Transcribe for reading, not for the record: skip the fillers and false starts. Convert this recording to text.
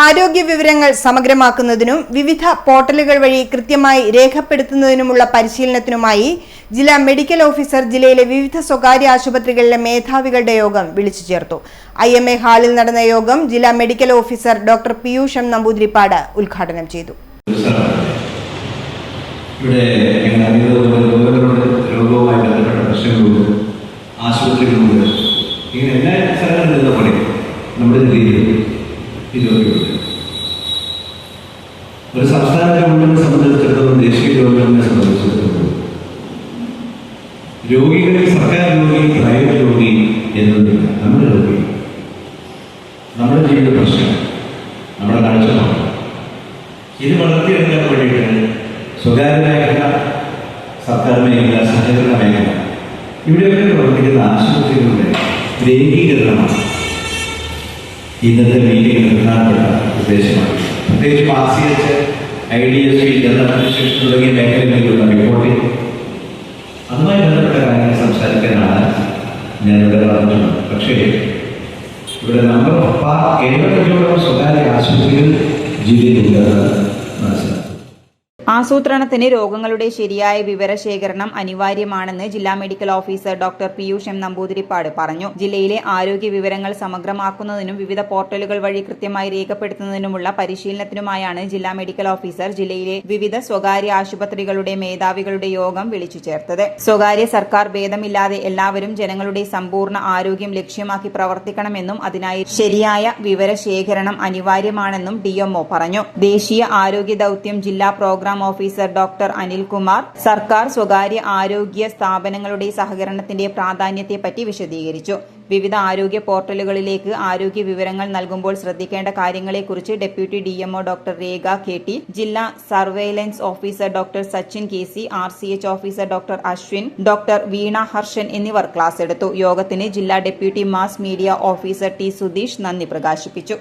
ആരോഗ്യ വിവരങ്ങൾ സമഗ്രമാക്കുന്നതിനും വിവിധ പോർട്ടലുകൾ വഴി കൃത്യമായി രേഖപ്പെടുത്തുന്നതിനുമുള്ള പരിശീലനത്തിനുമായി ജില്ലാ മെഡിക്കൽ ഓഫീസർ ജില്ലയിലെ വിവിധ സ്വകാര്യ ആശുപത്രികളിലെ മേധാവികളുടെ യോഗം വിളിച്ചു ചേർത്തു. IMA ഹാളിൽ നടന്ന യോഗം ജില്ലാ medical officer doctor Piyush M Namboothiripad ഉദ്ഘാടനം ചെയ്തു. ഒരു സംസ്ഥാന ഗവൺമെന്റിനെ സംബന്ധിച്ചിടത്തോളം ദേശീയ ഗവൺമെന്റിനെ സംബന്ധിച്ചിടത്തോളം രോഗികളിൽ സർക്കാർ രോഗി പ്രൈവറ്റ് രോഗി എന്നതില്ല. നമ്മുടെ രോഗി നമ്മുടെ ജീവിത പ്രശ്നം നമ്മുടെ കാഴ്ചപ്പാട് ഇത് വളർത്തിയെടുക്കാൻ വേണ്ടിയിട്ട് സ്വകാര്യ മേഖല, സർക്കാർ മേഖല, സഹകരണ മേഖല ഇവിടെയൊക്കെ പ്രവർത്തിക്കുന്ന ആശുപത്രികളുടെ ഏകീകരണമാണ് ഇന്നത്തെ മീറ്റിംഗിൽ പ്രധാനപ്പെട്ട ഉദ്ദേശമാണ്. പ്രത്യേകിച്ച് RCH, IDSP, ജനറൽ അഡ്മിനിസ്ട്രേഷൻ തുടങ്ങിയ മേഖലകളിലുള്ള റിപ്പോർട്ടിംഗ് അതുമായി ബന്ധപ്പെട്ട കാര്യങ്ങൾ സംസാരിക്കാനാണ് ഞാനിവിടെ പറഞ്ഞിട്ടുള്ളത്. പക്ഷേ ഇവിടെ നമ്മൾ 70 സ്വകാര്യ ആശുപത്രികൾ ജില്ലയിലുണ്ടെന്ന് മനസ്സിലാക്കും. ആസൂത്രണത്തിന് രോഗങ്ങളുടെ ശരിയായ വിവരശേഖരണം അനിവാര്യമാണെന്ന് ജില്ലാ medical officer doctor Piyush M Namboothiripad പറഞ്ഞു. ജില്ലയിലെ ആരോഗ്യ വിവരങ്ങൾ സമഗ്രമാക്കുന്നതിനും വിവിധ പോർട്ടലുകൾ വഴി കൃത്യമായി രേഖപ്പെടുത്തുന്നതിനുമുള്ള പരിശീലനത്തിനുമായാണ് ജില്ലാ മെഡിക്കൽ ഓഫീസർ ജില്ലയിലെ വിവിധ സ്വകാര്യ ആശുപത്രികളുടെ മേധാവികളുടെ യോഗം വിളിച്ചു ചേർത്തത്. സ്വകാര്യ സർക്കാർ ഭേദമില്ലാതെ എല്ലാവരും ജനങ്ങളുടെ സമ്പൂർണ്ണ ആരോഗ്യം ലക്ഷ്യമാക്കി പ്രവർത്തിക്കണമെന്നും അതിനായി ശരിയായ വിവരശേഖരണം അനിവാര്യമാണെന്നും DMO പറഞ്ഞു. ദേശീയ ആരോഗ്യ ദൌത്യം ജില്ലാ പ്രോഗ്രാം ഓഫീസർ ഡോക്ടർ അനിൽകുമാർ സർക്കാർ സ്വകാര്യ ആരോഗ്യ സ്ഥാപനങ്ങളുടെ സഹകരണത്തിന്റെ പ്രാധാന്യത്തെപ്പറ്റി വിശദീകരിച്ചു. വിവിധ ആരോഗ്യ പോർട്ടലുകളിലേക്ക് ആരോഗ്യ വിവരങ്ങൾ നൽകുമ്പോൾ ശ്രദ്ധിക്കേണ്ട കാര്യങ്ങളെക്കുറിച്ച് deputy DMO doctor Rekha KT, ജില്ലാ surveillance officer doctor Sachin KC, RCH officer doctor Ashwin, doctor Veena Harshan എന്നിവർ ക്ലാസ് എടുത്തു. യോഗത്തിന് ജില്ലാ deputy mass media officer T Sudheesh നന്ദി പ്രകാശിപ്പിച്ചു.